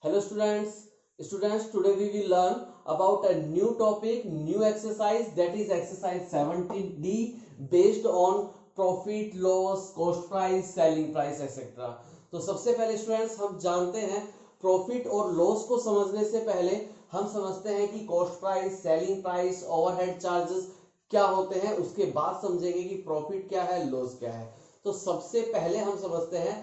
Hello students, today we will learn about a new topic, new exercise, that is exercise 17D based on profit, loss, cost price, selling price etc. तो सबसे पहले students हम जानते हैं profit और loss को समझने से पहले हम समझते हैं कि cost price, selling price, overhead charges क्या होते हैं, उसके बाद समझेंगे कि प्रॉफिट क्या है, लॉस क्या है। तो सबसे पहले हम समझते हैं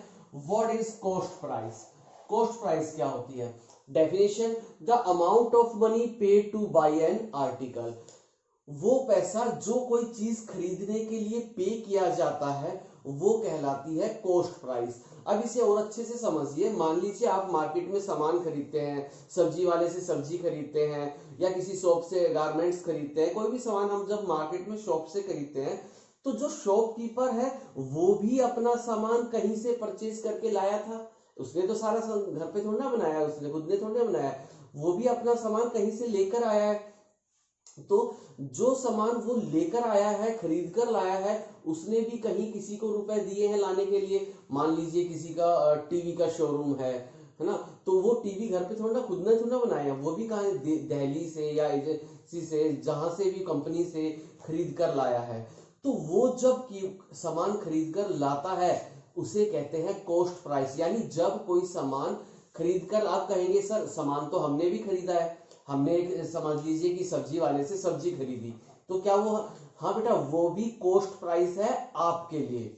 what is cost price. Cost price क्या होती है? Definition, the amount of money paid to buy an article, वो पैसा जो कोई चीज खरीदने के लिए पे किया जाता है वो कहलाती है कॉस्ट प्राइस। अब इसे और अच्छे से समझिए। मान लीजिए आप मार्केट में सामान खरीदते हैं, सब्जी वाले से सब्जी खरीदते हैं या किसी शॉप से गारमेंट्स खरीदते हैं, कोई भी सामान हम जब मार्केट में शॉप से खरीदते हैं तो जो शॉपकीपर है वो भी अपना सामान कहीं से परचेज करके लाया था। उसने तो सारा घर पे थोड़ा ना बनाया, उसने खुद ने थोड़ा बनाया, वो भी अपना सामान कहीं से लेकर आया है। तो जो सामान वो लेकर आया है, खरीद कर लाया है, उसने भी कहीं किसी को रुपए दिए हैं लाने के लिए। मान लीजिए किसी का टीवी का शोरूम है ना, तो वो टीवी घर पे थोड़ा खुद ने थोड़ा बनाया, वो भी कहीं दिल्ली से या एजेंसी से, जहां से भी कंपनी से खरीद कर लाया है। तो वो जब सामान खरीद कर लाता है उसे कहते हैं कॉस्ट प्राइस। यानी जब कोई सामान खरीद कर, आप कहेंगे सर सामान तो हमने भी खरीदा है, हमने समझ लीजिए कि सब्जी वाले से सब्जी खरीदी, तो क्या वो, हाँ बेटा, वो भी कॉस्ट प्राइस है आपके लिए।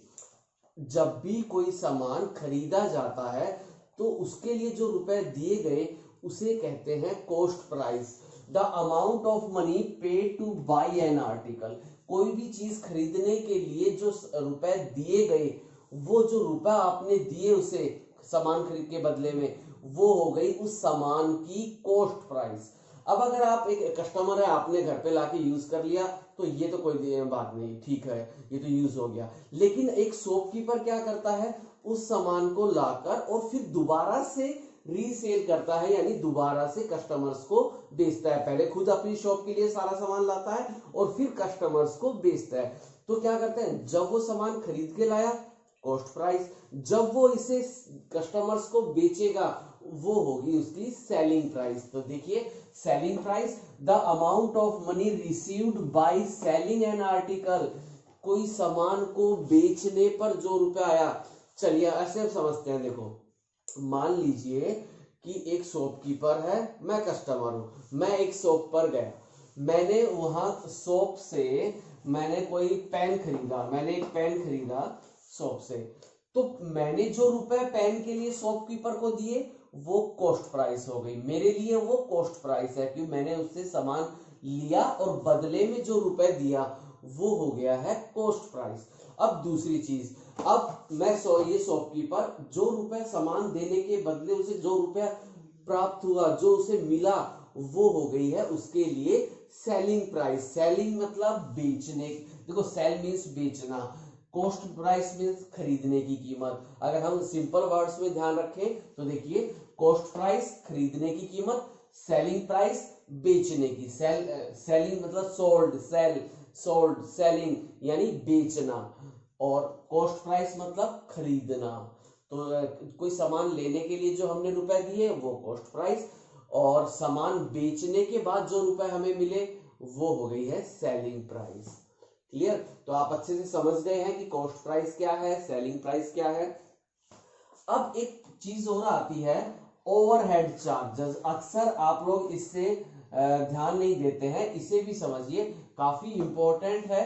जब भी कोई सामान खरीदा जाता है तो उसके लिए जो रुपए दिए गए उसे कहते हैं cost price. The amount of money paid to buy an article, कोई भी चीज खरीदने के लिए जो रुपए दिए गए, वो जो रुपए आपने दिए उसे सामान खरीद के बदले में, वो हो गई उस सामान की कॉस्ट प्राइस। अब अगर आप एक कस्टमर है, आपने घर पे लाके यूज कर लिया तो ये तो कोई बात नहीं, ठीक है, ये तो यूज हो गया। लेकिन एक शॉपकीपर क्या करता है, उस सामान को लाकर और फिर दोबारा से रीसेल करता है, यानी दोबारा से कस्टमर्स को बेचता है। पहले खुद अपनी शॉप के लिए सारा सामान लाता है और फिर कस्टमर्स को बेचता है। तो क्या करते हैं, जब वो सामान खरीद के लाया कॉस्ट प्राइस, जब वो इसे कस्टमर्स को बेचेगा वो होगी उसकी सेलिंग प्राइस। तो देखिए, selling price, the amount of money received by selling N article, कोई सामान को बेचने पर जो रुपया आया। चलिए ऐसे समझते हैं। देखो, मान लीजिए कि एक शॉपकीपर है, मैं कस्टमर हूं, मैं एक शॉप पर गया, मैंने वहां शॉप से मैंने कोई पेन खरीदा, मैंने एक पेन खरीदा शॉप से, तो मैंने जो रुपए पेन के लिए शॉपकीपर को दिए वो कॉस्ट प्राइस हो गई मेरे लिए, वो कॉस्ट प्राइस है क्योंकि मैंने उससे सामान लिया और बदले में जो रुपए दिया वो हो गया है कॉस्ट प्राइस। अब दूसरी चीज, अब मैं ये शॉपकीपर जो रुपए सामान देने के बदले उसे जो रुपया प्राप्त हुआ, जो उसे मिला, वो हो गई है उसके लिए सेलिंग प्राइस। सेलिंग मतलब बेचने, देखो सेल मीन्स बेचना, कॉस्ट प्राइस मीन्स खरीदने की कीमत। अगर हम सिंपल वर्ड्स में ध्यान रखें तो देखिए, कॉस्ट प्राइस खरीदने की कीमत, सेलिंग प्राइस बेचने की, सेलिंग मतलब सोल्ड, सोल्ड, सेलिंग यानी बेचना, और कॉस्ट प्राइस मतलब खरीदना। तो कोई सामान लेने के लिए जो हमने रुपए दिए वो कॉस्ट प्राइस, और सामान बेचने के बाद जो रुपए हमें मिले वो हो गई है सेलिंग प्राइस। क्लियर? तो आप अच्छे से समझ गए हैं कि कॉस्ट प्राइस क्या है, सेलिंग प्राइस क्या है। अब एक चीज और आती है, ओवरहेड चार्जेस। अक्सर आप लोग इससे ध्यान नहीं देते हैं, इसे भी समझिए, काफी इंपॉर्टेंट है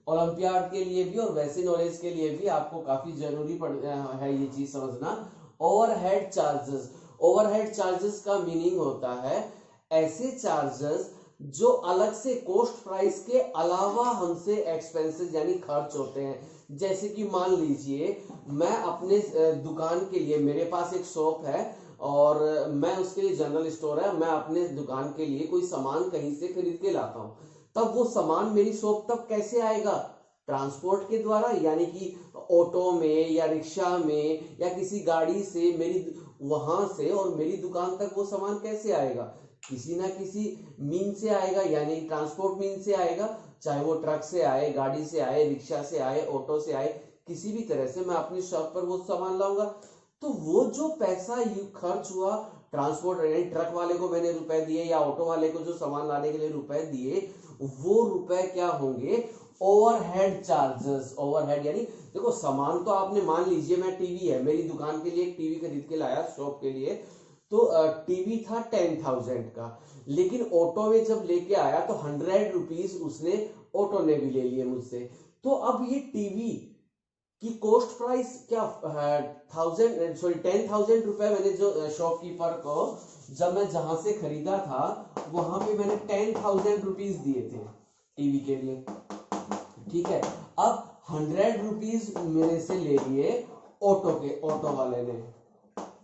ओलंपियाड के लिए भी और वैसे नॉलेज के लिए भी आपको काफी जरूरी है ये चीज समझना। ओवरहेड चार्जेस, ओवरहेड चार्जेस का मीनिंग होता है ऐसे चार्जेस जो अलग से कॉस्ट प्राइस के अलावा हमसे एक्सपेंसेस यानी खर्च होते हैं। जैसे कि मान लीजिए मैं अपने दुकान के लिए, मेरे पास एक शॉप है और मैं उसके लिए जनरल स्टोर है, मैं अपने दुकान के लिए कोई सामान कहीं से खरीद के लाता हूं, तब वो सामान मेरी शॉप तक कैसे आएगा? ट्रांसपोर्ट के द्वारा, यानी कि ऑटो में या रिक्शा में या किसी गाड़ी से मेरी वहां से और मेरी दुकान तक वो सामान कैसे आएगा? किसी ना किसी मीन से आएगा, यानी ट्रांसपोर्ट मीन से आएगा, चाहे वो ट्रक से आए, गाड़ी से आए, रिक्शा से आए, ऑटो से आए, किसी भी तरह से मैं अपनी शॉप पर वो सामान लाऊंगा। तो वो जो पैसा खर्च हुआ ट्रांसपोर्ट यानी ट्रक वाले को मैंने रुपए दिए या ऑटो वाले को जो सामान लाने के लिए रुपए दिए, वो रुपए क्या होंगे, ओवरहेड चार्जेस। ओवरहेड यानी देखो सामान तो आपने, मान लीजिए मैं टीवी है, मेरी दुकान के लिए एक टीवी खरीद के लाया शॉप के लिए, तो टीवी था 10,000 का, लेकिन ऑटो में जब लेके आया तो 100 रुपीज उसने ऑटो ने भी ले लिए मुझसे। तो अब ये टीवी की कॉस्ट प्राइस क्या 10,000 रुपए मैंने जो शॉपकीपर को जब मैं जहां से खरीदा था वहां पे मैंने 10,000 रुपीज दिए थे टीवी के लिए, ठीक है। अब 100 रुपीज मेरे से ले लिए ऑटो वाले ने,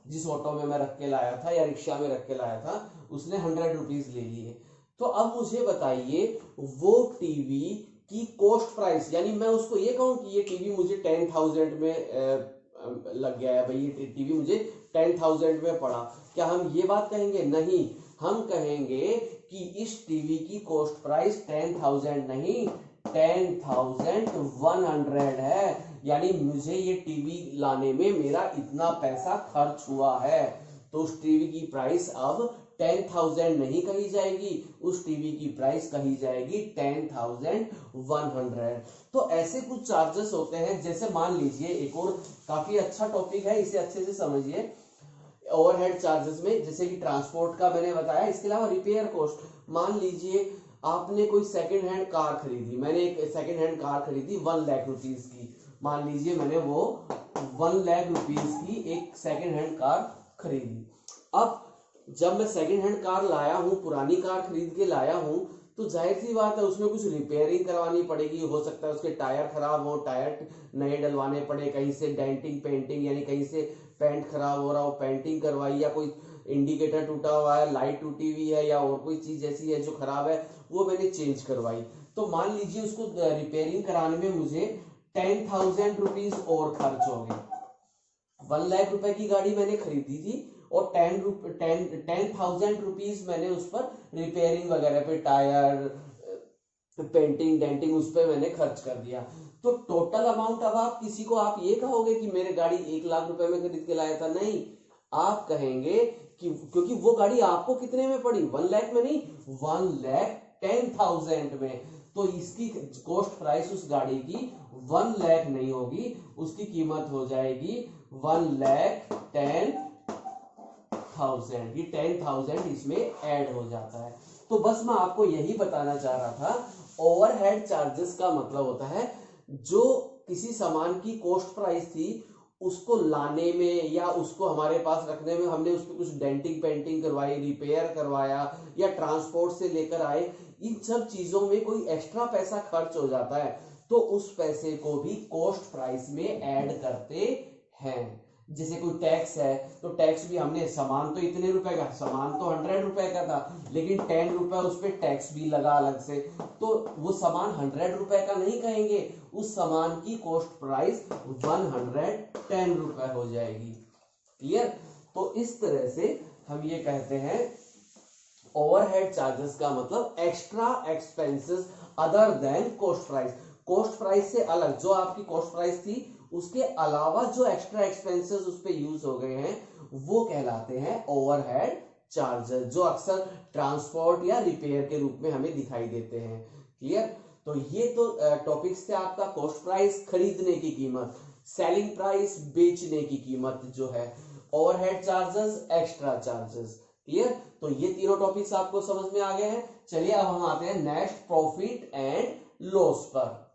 जिस ऑटो में मैं रख के लाया था या रिक्शा में रख के लाया था उसने 100 रुपीज ले लिए। तो अब मुझे बताइए वो टीवी की कॉस्ट प्राइस, यानी मैं उसको ये कहूं कि ये टीवी मुझे 10,000 में लग गया है, भाई ये टीवी मुझे 10,000 में पड़ा, क्या हम ये बात कहेंगे? नहीं, हम कहेंगे कि इस टीवी की कॉस्ट प्राइस 10,000 नहीं 10,100 है, यानी मुझे ये टीवी लाने में मेरा इतना पैसा खर्च हुआ है। तो उस टीवी की प्राइस अब 10,000 नहीं कही जाएगी, उस टीवी की प्राइस कही जाएगी 10,100। तो ऐसे कुछ चार्जेस होते हैं। जैसे मान लीजिए एक और काफी अच्छा टॉपिक है, इसे अच्छे से समझिए। ओवरहेड चार्जेस में जैसे कि ट्रांसपोर्ट का मैंने बताया, इसके अलावा रिपेयर कॉस्ट। मान लीजिए आपने कोई सेकंड हैंड कार खरीदी, मैंने एक सेकंड हैंड कार खरीदी 1 लाख रुपीज की, मान लीजिए मैंने वो 1 लाख रुपीज की एक सेकंड हैंड कार खरीदी। अब जब मैं सेकंड हैंड कार लाया हूं, पुरानी कार खरीद के लाया हूं, तो जाहिर सी बात है उसमें कुछ रिपेयरिंग करवानी पड़ेगी। हो सकता है उसके टायर खराब हो, टायर नए डलवाने पड़े, कहीं से डेंटिंग पेंटिंग यानी कहीं से पेंट खराब हो रहा हो, पेंटिंग करवाई, या कोई इंडिकेटर टूटा हुआ है, लाइट टूटी हुई है, या और कोई चीज ऐसी है जो खराब है, वो मैंने चेंज करवाई। तो मान लीजिए उसको रिपेयरिंग कराने में मुझे 10,000 रुपीज और खर्च हो गए। 1 लाख रुपए की गाड़ी मैंने खरीदी थी और 10,000 रुपीज मैंने उस पर रिपेयरिंग वगैरह पे, टायर पेंटिंग डेंटिंग उस पर मैंने खर्च कर दिया। तो टोटल अमाउंट, अब आप किसी को आप ये कहोगे कि मेरे गाड़ी 1 लाख रुपए में खरीद के लाया था, नहीं, आप कहेंगे कि क्योंकि वो गाड़ी आपको कितने में पड़ी, 1 लाख में नहीं, 1,10,000 में। तो इसकी कॉस्ट प्राइस उस गाड़ी की 1 लाख नहीं होगी, उसकी कीमत हो जाएगी 1,10,000। ये 10,000 इसमें ऐड हो जाता है। तो बस मैं आपको यही बताना चाह रहा था, ओवरहेड चार्जेस का मतलब होता है जो किसी सामान की कॉस्ट प्राइस थी उसको लाने में या उसको हमारे पास रखने में हमने उस पर कुछ डेंटिंग पेंटिंग करवाई, रिपेयर करवाया, या ट्रांसपोर्ट से लेकर आए, इन सब चीजों में कोई एक्स्ट्रा पैसा खर्च हो जाता है, तो उस पैसे को भी कॉस्ट प्राइस में ऐड करते हैं। जैसे कोई टैक्स है तो टैक्स भी हमने, सामान तो इतने रुपए का, सामान तो 100 रुपए का था, लेकिन 10 रुपए उस पर टैक्स भी लगा अलग से, तो वो सामान 100 रुपए का नहीं कहेंगे, उस सामान की कॉस्ट प्राइस 110 रुपए हो जाएगी। क्लियर? तो इस तरह से हम ये कहते हैं ओवरहेड चार्जेस का मतलब extra expenses other than cost price. Cost price से अलग, जो आपकी कॉस्ट प्राइस थी उसके अलावा जो एक्स्ट्रा एक्सपेंसेस उस पे यूज हो गए हैं वो कहलाते हैं ओवरहेड चार्जेस, जो अक्सर ट्रांसपोर्ट या रिपेयर के रूप में हमें दिखाई देते हैं। क्लियर? तो ये तो टॉपिक्स थे आपका कॉस्ट प्राइस खरीदने की कीमत, सेलिंग प्राइस बेचने की कीमत जो है, overhead charges, extra charges. Clear? तो ये तीनों टॉपिक्स आपको समझ में आ गए हैं। चलिए अब हम आते हैं नेक्स्ट प्रॉफिट एंड लॉस पर।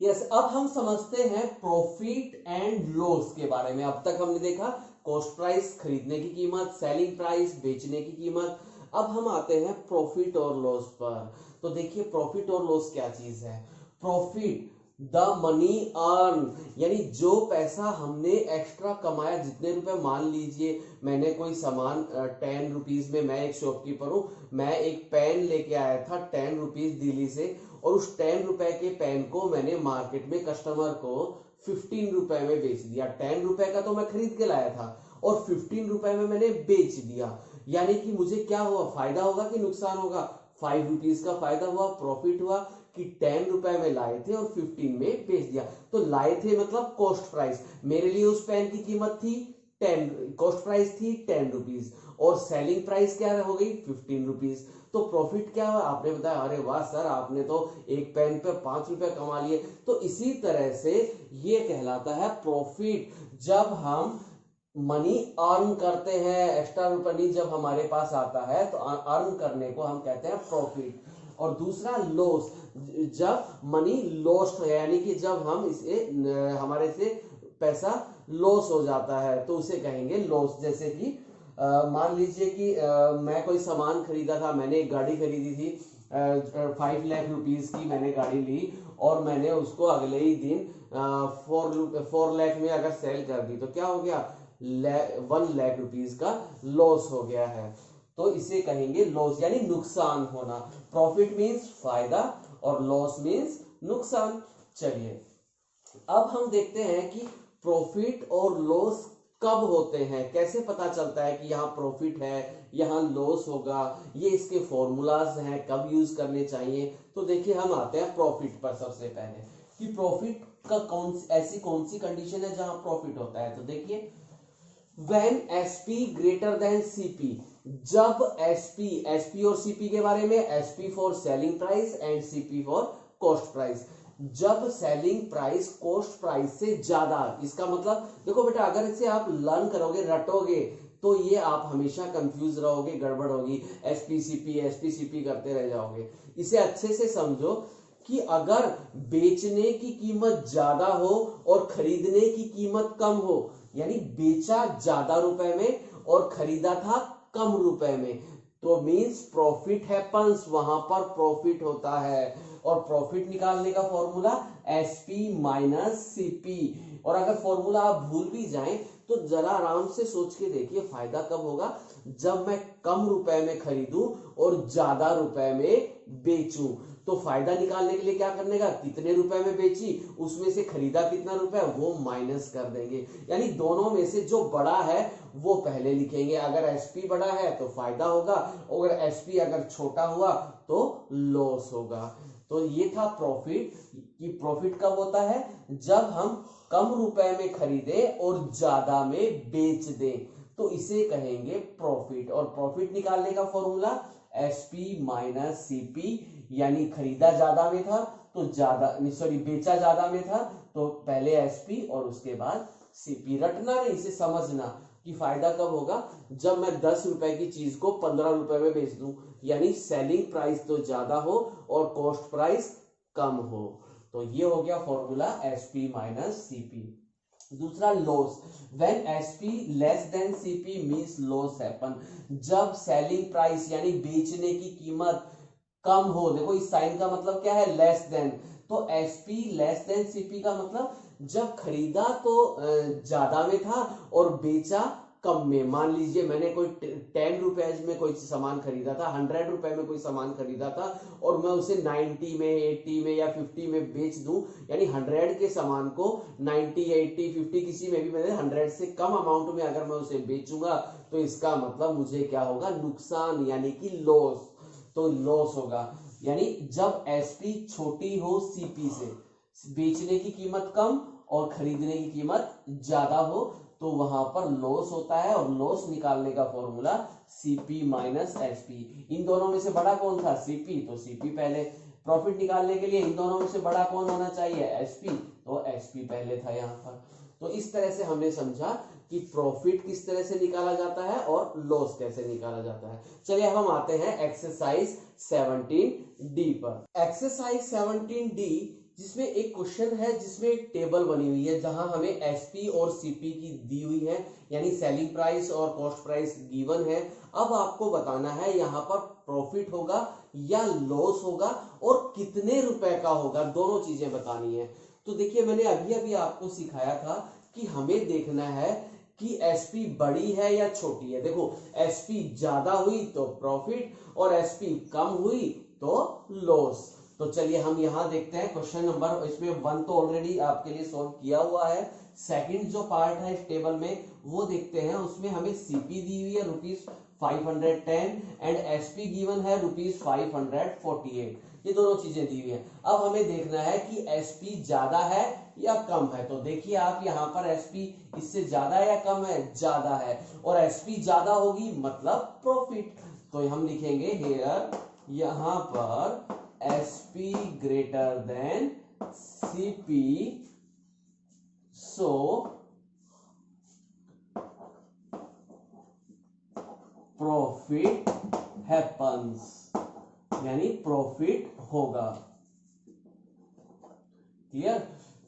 यस, अब हम समझते हैं प्रॉफिट एंड लॉस के बारे में। अब तक हमने देखा कॉस्ट प्राइस खरीदने की कीमत, सेलिंग प्राइस बेचने की कीमत। अब हम आते हैं प्रॉफिट और लॉस पर। तो देखिए प्रॉफिट और लॉस क्या चीज है। प्रॉफिट द मनी अर्न, यानी जो पैसा हमने एक्स्ट्रा कमाया, जितने रुपए, मान लीजिए मैंने कोई सामान 10 रुपीज में, मैं एक शॉपकीपर हूं, मैं एक पेन लेके आया था 10 रुपीज दिल्ली से, और उस 10 रुपए के पेन को मैंने मार्केट में कस्टमर को 15 रुपए में बेच दिया। 10 रुपए का तो मैं खरीद के लाया था और 15 रुपए में मैंने बेच दिया, यानी कि मुझे क्या हुआ, फायदा होगा कि नुकसान होगा? 5 रुपीज का फायदा हुआ, प्रॉफिट हुआ कि 10 रुपए में लाए थे और 15 में बेच दिया। तो लाए थे मतलब कॉस्ट प्राइस, मेरे लिए उस पेन की कीमत थी कॉस्ट प्राइस थी 10 रुपीज और सेलिंग प्राइस क्या हो गई 15 रुपीज। तो प्रॉफिट क्या हुआ, आपने बताया अरे वाह सर आपने तो एक पेन पे 5 रुपए कमा लिए। तो इसी तरह से ये कहलाता है प्रॉफिट, जब हम मनी अर्न करते हैं, एक्स्ट्रा मनी जब हमारे पास आता है तो अर्न करने को हम कहते हैं प्रॉफिट। और दूसरा लॉस, जब मनी लॉस्ट है यानी कि जब हम इसे हमारे से पैसा लॉस हो जाता है तो उसे कहेंगे लॉस। जैसे कि मान लीजिए कि मैं कोई सामान खरीदा था, मैंने एक गाड़ी खरीदी थी 5 लाख रुपीस की मैंने गाड़ी ली और मैंने उसको अगले ही दिन 4 लाख में अगर सेल कर दी तो क्या हो गया 1 लाख रुपीस का लॉस हो गया है। तो इसे कहेंगे लॉस यानी नुकसान होना। प्रॉफिट मीन्स फायदा और लॉस मीन्स नुकसान। चलिए अब हम देखते हैं कि प्रॉफिट और लॉस कब होते हैं, कैसे पता चलता है कि यहाँ प्रॉफिट है यहाँ लॉस होगा, ये इसके फॉर्मूलाज हैं, कब यूज करने चाहिए। तो देखिए हम आते हैं प्रॉफिट पर सबसे पहले कि प्रॉफिट का ऐसी कौन सी कंडीशन है जहां प्रॉफिट होता है। तो देखिए when SP greater than CP, जब SP और CP के बारे में, SP for selling price and CP for cost price, जब सेलिंग प्राइस कॉस्ट प्राइस से ज्यादा, इसका मतलब देखो बेटा अगर इसे आप लर्न करोगे रटोगे तो ये आप हमेशा कंफ्यूज रहोगे, गड़बड़ होगी, SP CP करते रह जाओगे। इसे अच्छे से समझो कि अगर बेचने की कीमत ज्यादा हो और खरीदने की कीमत कम हो, यानी बेचा ज्यादा रुपए में और खरीदा था कम रुपए में, तो मींस प्रॉफिट हैपन्स, वहां पर प्रॉफिट होता है। और प्रॉफिट निकालने का फॉर्मूला SP माइनस CP। और अगर फॉर्मूला आप भूल भी जाएं तो जरा आराम से सोच के देखिए फायदा कब होगा, जब मैं कम रुपए में खरीदूं और ज्यादा रुपए में बेचूं। तो फायदा निकालने के लिए क्या करने का, कितने रुपए में बेची उसमें से खरीदा कितना रुपए वो माइनस कर देंगे, यानी दोनों में से जो बड़ा है वो पहले लिखेंगे। अगर SP बड़ा है तो फायदा होगा, और SP अगर छोटा हुआ तो लॉस होगा। तो ये था प्रॉफिट, कि प्रॉफिट कब होता है जब हम कम रुपए में खरीदे और ज्यादा में बेच दें, तो इसे कहेंगे प्रॉफिट। और प्रॉफिट निकालने का फॉर्मूला SP माइनस CP, यानी खरीदा ज्यादा में था तो बेचा ज्यादा में था तो पहले SP और उसके बाद CP। रटना नहीं, इसे समझना कि फायदा कब होगा, जब मैं 10 रुपए की चीज को 15 रुपए में बेच दूं, यानी सेलिंग प्राइस तो ज्यादा हो और कॉस्ट प्राइस कम हो। तो ये हो गया फॉर्मूला SP माइनस CP। दूसरा loss, when SP less than CP means loss happen, जब सेलिंग प्राइस यानी बेचने की कीमत कम हो। देखो इस साइन का मतलब क्या है, लेस देन, तो SP लेस देन CP का मतलब जब खरीदा तो ज्यादा में था और बेचा कम में। मान लीजिए मैंने कोई 10 रुपए में कोई सामान खरीदा था, 100 रुपए में कोई सामान खरीदा था और मैं उसे 90 में 80 में या 50 में बेच दूं, यानी 100 के सामान को 90 80 50 किसी में भी मैंने 100 से कम अमाउंट में अगर मैं उसे बेचूंगा तो इसका मतलब मुझे क्या होगा, नुकसान यानी कि लॉस। तो लॉस होगा, यानी जब SP छोटी हो CP से, बेचने की कीमत कम और खरीदने की कीमत ज्यादा हो तो वहां पर लॉस होता है। और लॉस निकालने का फॉर्मूला CP माइनस SP। इन दोनों में से बड़ा कौन था, CP, तो CP पहले। प्रॉफिट निकालने के लिए इन दोनों में से बड़ा कौन होना चाहिए, SP, तो SP पहले था यहाँ पर। तो इस तरह से हमने समझा कि प्रॉफिट किस तरह से निकाला जाता है और लॉस कैसे निकाला जाता है। चलिए अब हम आते हैं एक्सरसाइज 17D पर। एक्सरसाइज 17D जिसमें एक क्वेश्चन है, जिसमें एक टेबल बनी हुई है जहां हमें SP और CP की दी हुई है, यानी सेलिंग प्राइस और कॉस्ट प्राइस गिवन है। अब आपको बताना है यहाँ पर प्रॉफिट होगा या लॉस होगा और कितने रुपए का होगा, दोनों चीजें बतानी है। तो देखिए मैंने अभी अभी आपको सिखाया था कि हमें देखना है कि SP बड़ी है या छोटी है। देखो SP ज्यादा हुई तो प्रॉफिट और SP कम हुई तो लॉस। तो चलिए हम यहां देखते हैं क्वेश्चन नंबर, इसमें 1 तो ऑलरेडी आपके लिए सॉल्व किया हुआ है। सेकंड जो पार्ट है इस टेबल में वो देखते हैं, उसमें हमें CP दी हुई है ₹510 एंड SP गिवन है ₹548। ये दोनों चीजें दी हुई हैं। अब हमें देखना है कि एसपी ज्यादा है या कम है। तो देखिए आप यहाँ पर एसपी इससे ज्यादा है या कम है, ज्यादा है, और एसपी ज्यादा होगी मतलब प्रॉफिट। तो हम लिखेंगे हेयर यहां पर SP greater than CP, so profit happens, यानी प्रॉफिट होगा। क्लियर?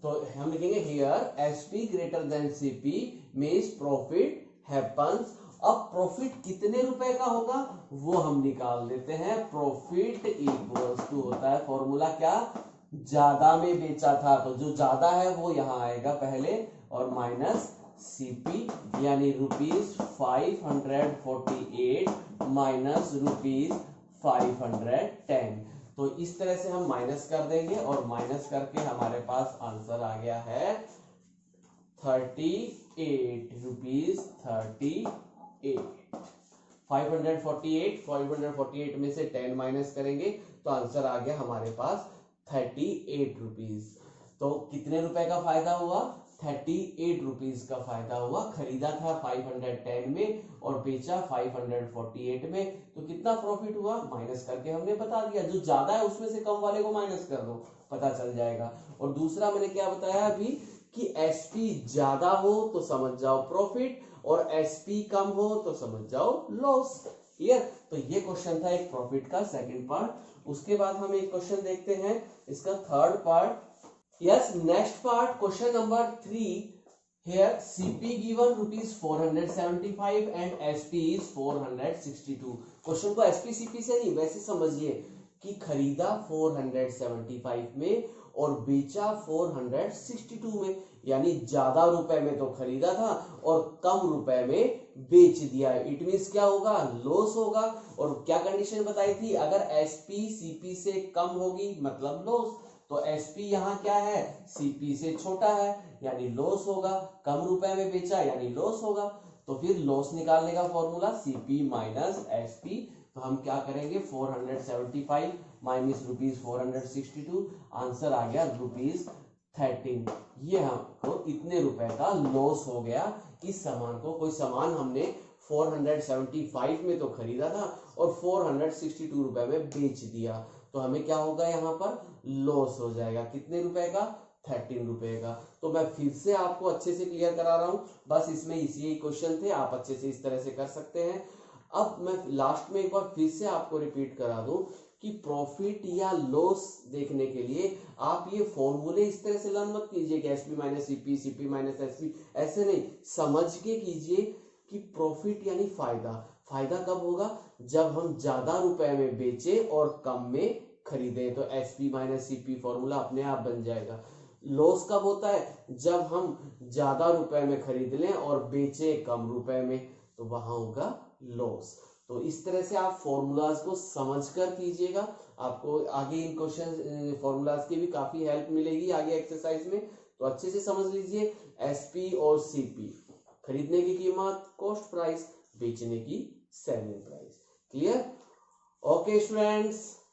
तो हम लिखेंगे here SP greater than CP means profit happens. अब प्रॉफिट कितने रुपए का होगा वो हम निकाल देते हैं। प्रॉफिट इक्वल्स टू होता है फॉर्मूला क्या, ज्यादा में बेचा था तो जो ज्यादा है वो यहां आएगा पहले, और माइनस सीपी, यानी ₹548 माइनस ₹510। तो इस तरह से हम माइनस कर देंगे, और माइनस करके हमारे पास आंसर आ गया है 38 रुपीज 38। 548 में से 10 माइनस करेंगे तो आंसर आ गया हमारे पास 38 रुपीज। तो कितने रुपए का फायदा हुआ, 38 रुपीज का फायदा हुआ। खरीदा था 510 में और बेचा 548 में, तो कितना प्रॉफिट हुआ माइनस करके हमने बता दिया। जो ज्यादा है उसमें से कम वाले को माइनस कर दो, पता चल जाएगा। और दूसरा मैंने क्या बताया अभी कि एसपी ज्यादा हो तो समझ जाओ प्रॉफिट, और एसपी कम हो तो समझ जाओ लॉस। क्लियर? तो ये क्वेश्चन था एक प्रॉफिट का सेकंड पार्ट। उसके बाद हम एक क्वेश्चन देखते हैं इसका third part. Yes, next part, question number 3. Here CP given ₹475 and SP is 462. Question को SP CP से नहीं वैसे समझिए कि खरीदा 475 में और बेचा 462 में, यानी ज्यादा रुपए में तो खरीदा था और कम रुपए में बेच दिया। इट मींस क्या होगा, लॉस होगा। और क्या कंडीशन बताई थी, अगर एसपी सीपी से कम होगी मतलब लॉस। तो एसपी यहाँ क्या है, सीपी से छोटा है यानी लॉस होगा। कम रुपए में बेचा यानी लॉस होगा। तो फिर लॉस निकालने का फॉर्मूला सीपी माइनस एसपी। तो हम क्या करेंगे, 475 माइनस ₹462, आंसर आ गया ₹13। ये हमको इतने रुपए का लॉस हो गया। इस सामान को, कोई सामान हमने 475 में तो खरीदा था और 462 रुपए में बेच दिया, तो हमें क्या होगा यहाँ पर लॉस हो जाएगा। कितने रुपए का, 13 रुपए का। तो मैं फिर से आपको अच्छे से क्लियर करा रहा हूं, बस इसमें इसी क्वेश्चन थे, आप अच्छे से इस तरह से कर सकते हैं। अब मैं लास्ट में एक बार फिर से आपको रिपीट करा दूं कि प्रॉफिट या लॉस देखने के लिए आप ये फॉर्मूले इस तरह से लर्न मत कीजिए कि SP minus CP, CP minus SP, ऐसे नहीं, समझ के कीजिए कि प्रॉफिट यानी फायदा। फायदा कब होगा, जब हम ज्यादा रुपए में बेचे और कम में खरीदे, तो एसपी माइनस सीपी फॉर्मूला अपने आप बन जाएगा। लॉस कब होता है, जब हम ज्यादा रुपए में खरीद लें और बेचे कम रुपए में, तो वहां होगा लॉस। तो इस तरह से आप फॉर्मूलाज को समझकर कीजिएगा, आपको आगे इन क्वेश्चन फॉर्मूलाज की भी काफी हेल्प मिलेगी आगे एक्सरसाइज में। तो अच्छे से समझ लीजिए, एसपी और सीपी, खरीदने की कीमत कॉस्ट प्राइस, बेचने की selling price. Clear? Okay students.